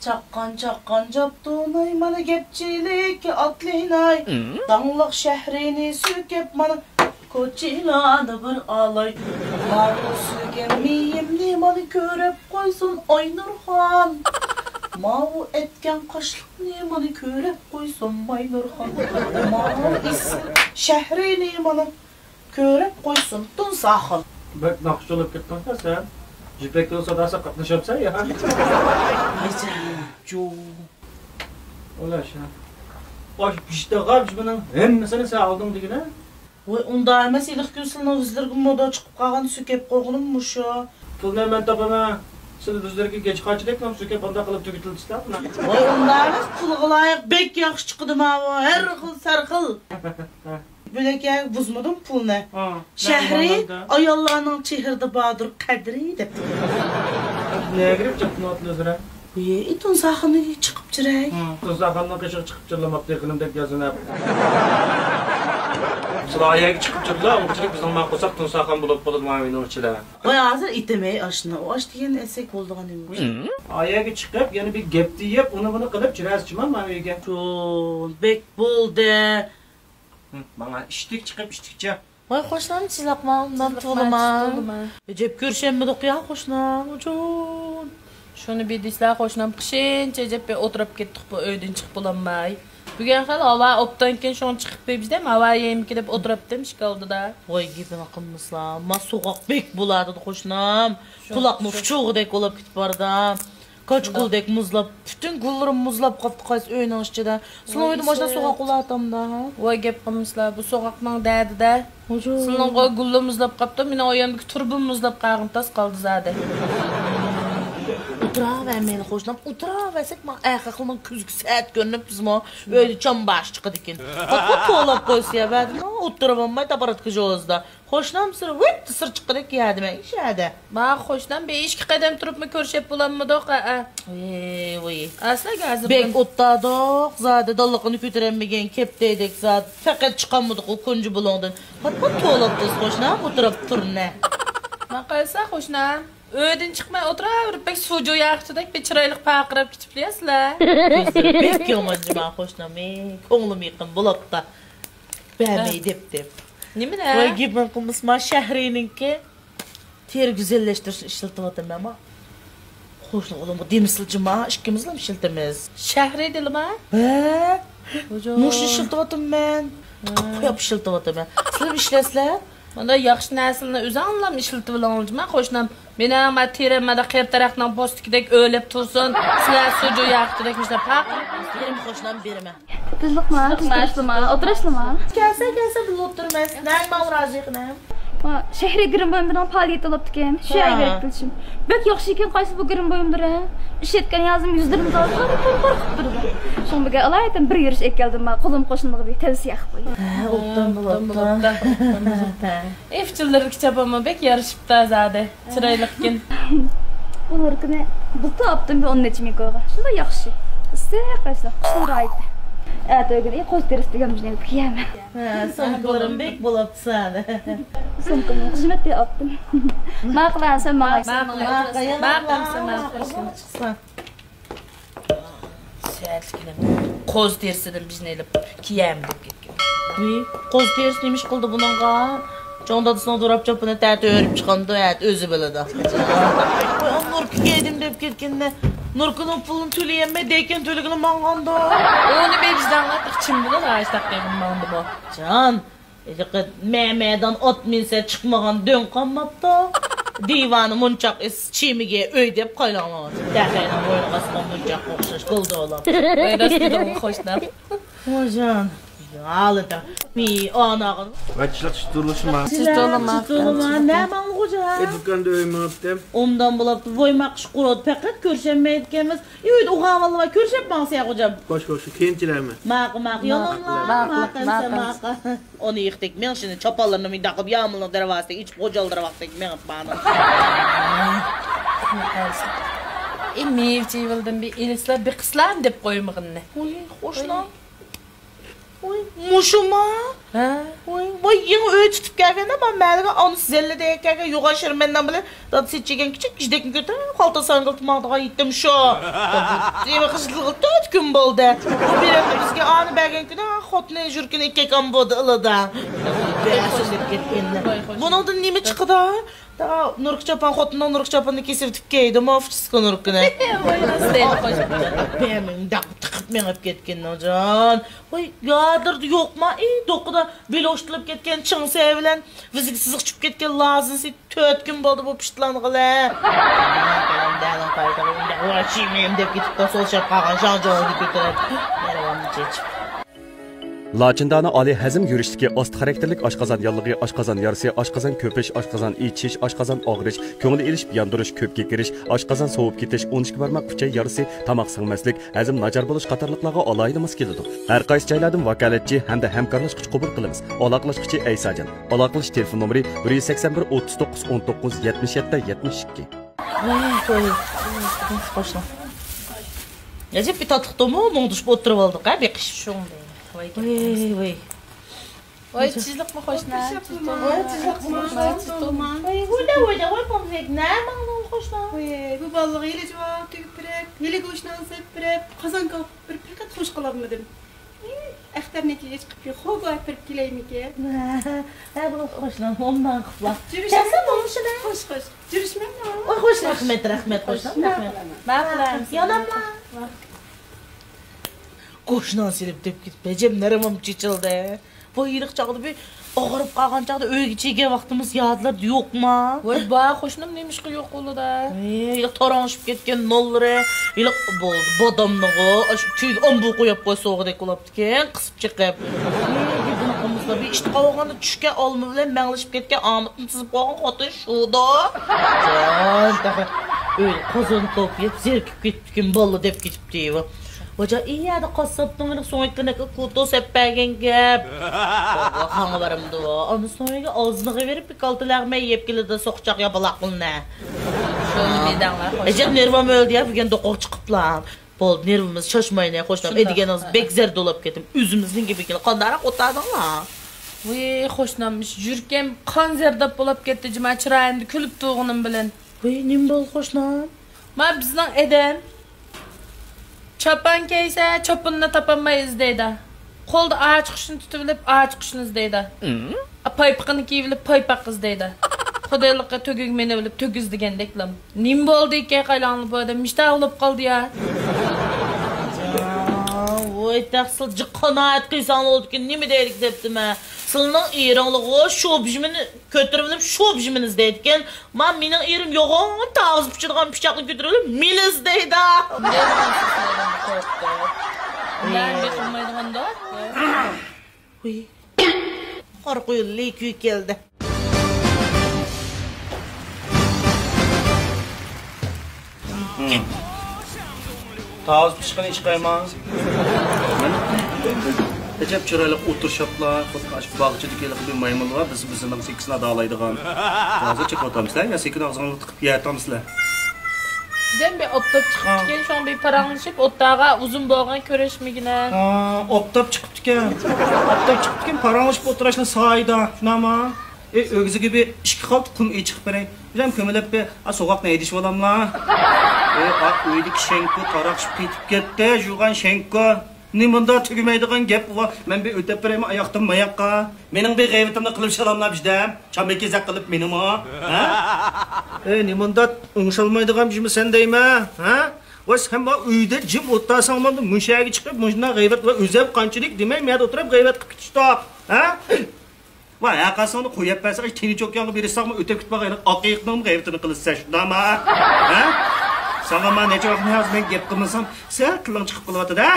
Çaqqan japtunay mana gepçilik atlinay. Dağlıq şəhrini sökep mana koçilanı bir alay. Marı sökemiyimni mana körep koysun Aynurxan. Mavu etken qaşlıqni mana körep koysun Aynurxan. Mavu şəhrini mana körep koysun Tunsaxın. Bak nakış olup gittin ya sen. Jipekten sadasa katlaşapsan ya. Ayca, jo. Ola şey. Baş pişte qalb bunun hemmesini sen aldın digine. Oy, onda emas iliq gün özlergin moda çıkıp qalğan sökep qoyğunmuş ya. Pulni men topama. Siz bizlarga geç qaçdek nam sökep banda qilib tugitilishdi. Oy, onda emas pulga layiq bek yaxşı çıqdı ma, her xil sarxil. Böleke buzmadım pulni. Şəhri ayollarning çehirde badır qadri dep. Neye girip çıktın otlu üzere? Oy, Tunsaxını çıkıp jiray. Tunsaxandan qışıq çıkıp çırlamak deqilimdek yazın hep. Sılayaga çıkıp çırla, o'qchilik bizning maqosak Tunsaxan bo'lib qoldi ma'mini o'chila. Oy, hozir itemey aşna. O aş degan esek bo'ldigan emas. Ayaga chiqib, yana bir gap deyib, uni buni qilib jiraschiman men uyga. Jon, bek bo'ldi. Bana iştik çıkıp iştikçe. Voy qo'shnim chizlaqman, undan to'laman. Jep ko'rshanmidik ya qo'shnim, jon. Shuni bedislar qo'shnim qishincha jep o'tirib ketdik bu uydan chiqib bo'lolmay. Bugun xil hava opdan keyin shon chiqib bizda hava yemki deb o'tiribdim ishqaldida. Voy gibini qilmaslar. Ma so'qoq bek bo'ladi qo'shnim. Quloqni fuchug'idek bo'lib ketib bordim. Ko'chquldek muzlab, bütün gullarim muzlab qoldi qaysi uyning ichida. Sizlarni mashina so'qoq ulatamda. Voy gap qilmislar, bu so'qoqning dadida. Sizlarga gullar muzlab qoldi, meni oyimdagi turbim muzlab qolgan tas qoldi zada. O'tiravermaydi qo'shnim, o'tiraversak men ayqaqilning kuzgi saat ko'rinib bizmo o'yli chombash chiqadi ekan. Qattiq to'lab qo'ysa ba'di, o'tiravermay tabaratga jo'zda. Qo'shnim sir vit sir chiqadi kiyadimi, ishadi. Men qo'shnim 5 qadam turibmi ko'rishib bo'lanmidi qa. Voy. Aslaga hozir bek o'ttadoq zada dalliqini ko'taranmagan kepdek zat faqat chiqolmadik u kunji bulondan. Qattiq to'labdi qo'shnim o'tirib turna. Men qaysa qo'shnim Öydün çıkmay oturaverib bek suju yaxshidek bir chiroyli paqirib ketiblasizlar. Bek yomonjima qo'shnim, ko'nglim yiqin bo'libdi. Bamay deb. Nimada? Voy gibman qilmasman shahrininki ter güzelleştirish ishlatyapman men. Qo'shnim o'g'lim demislijima ikkimizla ishlatamiz. Shahri dilma? Ha? Mush ishlatyapman. Qo'yib ishlatyapman. Sizlar ishlasizlar? Bunda yaxshi narsalarni o'zi anlam ishlatib ololmayman qo'shnim. Meni ama terimada qiyab tarafdan postikdek o'lib tursin. Sizlar suju yaxshidek bizda paqirib berim qo'shnim berma. Tuzluqma, o'tirasizmi? Kelsa biz o'tirmaymiz. Nima uraziyqinam? Shahri girim boyumdan paliyet olibdi ekan. Shu yerga aytdim. Bek yaxshi ekan qaysi bu girim boyumdir a? Ish etgan yazim yuzlarim qo'rqib turdi. Shunga alaydim bir yurish ekeldim men qo'lim qo'shniga bir tavsiya qilib qo'ydim. O'tdan bo'libdi. Efchillarga chapama bek yarishibdi azade. Chiroyliqkin. Ularkini bu topdim bir 10 necha ming qo'yga. Shunda yaxshi. Isaq qaysa. Shuraydi. Öyle qo'z terisi deganimni kiyaman. So'ngko'rim bek bo'libdi sani. So'ngko'm xizmat beribdim. Maqlansan, maqlansan. Səlkinim. Qoz terisidan bizni elib kiyam deb ketgan. Qoz terisi nemish qildi buningga? Jondadsini durab chopini tati o'rib chiqandi, o'zi biladi. Voy, Nurki yedim deb ketganda Nurkinin pulunu tüleyemme deyken tülegini manganda. Onu bizden artık kim bilir ağaçtak dedim mandı bu. Can, memeden ot minse çıkmagan dön kanmapta. Divanı munçak çimige öydep kaylanlar. Derkayla boyun kasma munçak okşaş kıldı olam. Öydasıdır o hoşlar. Can, ağlıda. Mi anağın. Vaçlıq tutuluşma. Tutulma, ne man koca? Dükkanda öymüptüm. Ondan bulaptı, voymak şukurat pekat körşenmeyetkemiz. Uydu uğavallıma körşenmez ya kocam. Koş, kençiler mi? Maq, yanımlar. Onu yıktık, men şimdi çapallarını bir takıp yağmurlu dervastık, iç kocalıdır vaktık, men bana. Mevci bildim bir ilisler bir kıslan dep koymağını. Oy, hoşlan. Oy, muşuma. Ha? Vay yeni öğü tutup gelgende ben melge onu zelle deyek gelgen yoga aşırım benden bile da seçegen küçük kişideki götürün kalta sarıngıltmadığa gittim şu. Deme kızılgıltı 4 gün buldu. Bu bir evde bizge anı bergen günü hotne jürkün iki kan bodu ılıda. Beğensin ketkenler. Bunu da nime çıkıdı? Daha Nurk Çapan hotundan Nurk Çapan'ı kesip geydi mafçıska Nurk'una. Vay nasıl değil hoşnam. Beğenmeyin da tıkıp menip ketken hocam. Vay yadırdı yok ma? Dokuda veloştulup ketken çın sevilen fizik sızık çıp ketken lazımsı 4 gün buldu bu piştlanıqı la. Ben dağdan kaytarım da uğraşayım dep ketip de sol şap qalğan şancağı gidip götürüp. Merhaba çeçip. Lacindana Ali hazm yurishidagi ost xarakterlik oshqozon yallig'i, oshqozon yarasi, oshqozon ko'pish, oshqozon ichish, oshqozon og'rish, ko'ngil elish, yondirish, ko'pga kirish, oshqozon sovib ketish, 12 barmoq uchay yarasi, tomoq singmaslik, hazm nachar bo'lish qatorliqlarga alohida mos keladi. Har qaysi joylardan vakolatchi hamda hamkorlashuvchi qabul qilamiz. Aloqalashuvchi Aysajon. Aloqalash telefon nomeri 181 39 19 77 72. Voy, hoşlan. Necip bir tatıqdı mı? Onu düşüp oturup aldık ha, bir kış. Şunday. Vay. Vay. Vay çizlik mi hoşnam? Vay, pomzek ne mağlum hoşlan. Bu balığı ile cevap tüpürüp, hele koşnan sepürüp, kazan kapıp bir pek hoş kalamadım. Ekter netice çıkıp yok, hoga yapıp kileyim ki. Ha bu hoşlan, ondan kıfla. Cürüşmem olmuş ne? hoş. Cürüşmem ne var? Oy hoş rahmet hoşlan. Baklar. Yanamla. Koşnan silip dep git. Becem neremam çiçildi. Bu iyilik çağdı bir ağırıp kalgan çağda öyle çeğge vaktimiz yağdılar yok mu? Vay ba hoşnam neymiş ki yok olu da. İlk taranışıp ketken nolları. İlk boldu badamlığı. Tüy ambu koyup koy soğudek olaptı ken. Kısıp çıkıp. Bunaqamızda bir işte kavağanda düşke alma bilen məğlişip ketken amıtın sızıp koygan xotun şuda. Can. Öyle kazanıp toplayıp zerkip ketken ballı dep ketip deyip. Hoca iyi ya da kasaptın soğuklarına kutu seppergen gep. Hangi varımdı o? Onu sonra ağzını verip bir kaltı lağma yiyip gelip de sokacak yapalak bunu ne? Şöyle neden var hoşnam. Ecep nervam öldü ya bugün dokor çıkıp lan. Bol nervimiz şaşmayın ya hoşnam. Edigen az bekzer dolap ketim. Üzümüzün gibi gel. Kandara kotardın la. Vay hoşnammış. Jürkem kan zerdap bolup ketdi cima çırayımda külüp tuğunum bilen. Vay nim bol hoşnam. Ma bizden eden Çapan keyse çapınını tapanmayız deydi. Kolda ağaç kuşunu tutubilip ağaç kuşunu izleydi. Paypakını giyibilip paypak izleydi. Kodaylıkka tögügmeni bilip tögüz degendeklam. Nim boldu iki kaylanlı bu adam işte olup kaldı ya. Vay taksıl cıkkanaat kıysan oldu ki nimi deydik deptim ha. Sılının iranlığı şu bijimini kötürülüp şu bijimini izdeydiken. Man minin irim yoğun tağız pişirgan pişaklı götürülüp min izdeydi. Ben beklemedim onda. Uy. Korkuyullu iki geldi. Tağız pişkini çıkayma. Acep çıraylık oturşaplar, açıp bağıcı dikelik bir maymun var, bizimden sekisine dağılaydıgan. Tağızı çıkıp otamızlar, ya sekin ağzını tıkıp yatamızlar. Bizden bir optop çıkıp diken şu an bir paranlaşıp ottağa uzun boğan köreşmegine. Optop çıkıp diken. Optop çıkıp diken paranlaşıp oturaşına sahayda. Şuna ama. Ögüzü gibi işki kaldı kum iyi çıkıp bereyim. Bilem kömelep be, sokak ne ediş olamla. Öydik şenko tarakşıp ketip gitti, juğan şenko. Nimunda tügümeydiğin gep var. Ben bir ötep bereyim ayaktan mayakka. Benim bir gaybetimde kılıp şalamla bizdem. Çambekezek kılıp benim o. Nimunda ıngşalmaydiğin bijimi sen deyme. Vas hem uyda cim ottasan olmadı. Müşayegi çıkıp müşna gaybet ve özep kançılık demeyim ya da oturup gaybet kıp kitap. Vay yakasını koyup versen hiç teni çok yanlı birisi ama ötep gitme gayrı akıyıknığım gaybetini kılıçsa şunda mı? Sana ma ne cevap ne yaz ben gep kılmasam sen kılın çıkıp kılıvatı da.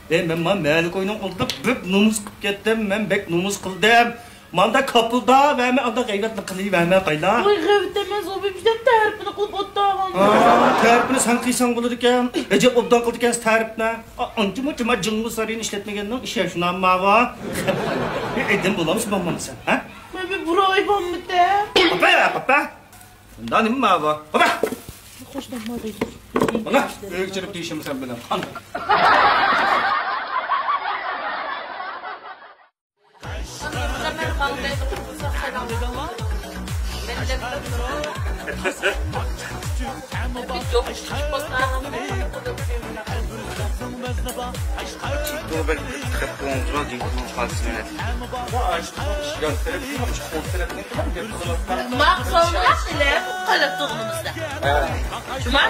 Ben malik oyunun oldu büp numus kıp kettim ben bek numus kıldım. Manda kapılda ve anda gaybetini kılıyı vermeye kayla. Oy gaybet demez o bizden terpini kılıp ottağın. Terpini sen kıysan bulurken Ecep obdan kıldıken terpine. Cıma cıngı sarayın işletmegenden işe şuna ma var. Edin bulamış babamı sen ha? Ben bir burayı babamı de. Papa. Bundan ne mi var? Papa. Hoşnam madaydı. Bana büyük çırıp değişim sen bile. Bu ben kapımız var diye bunu falsiyet. Bak sonra bile kalıp durumumuzda. Cuma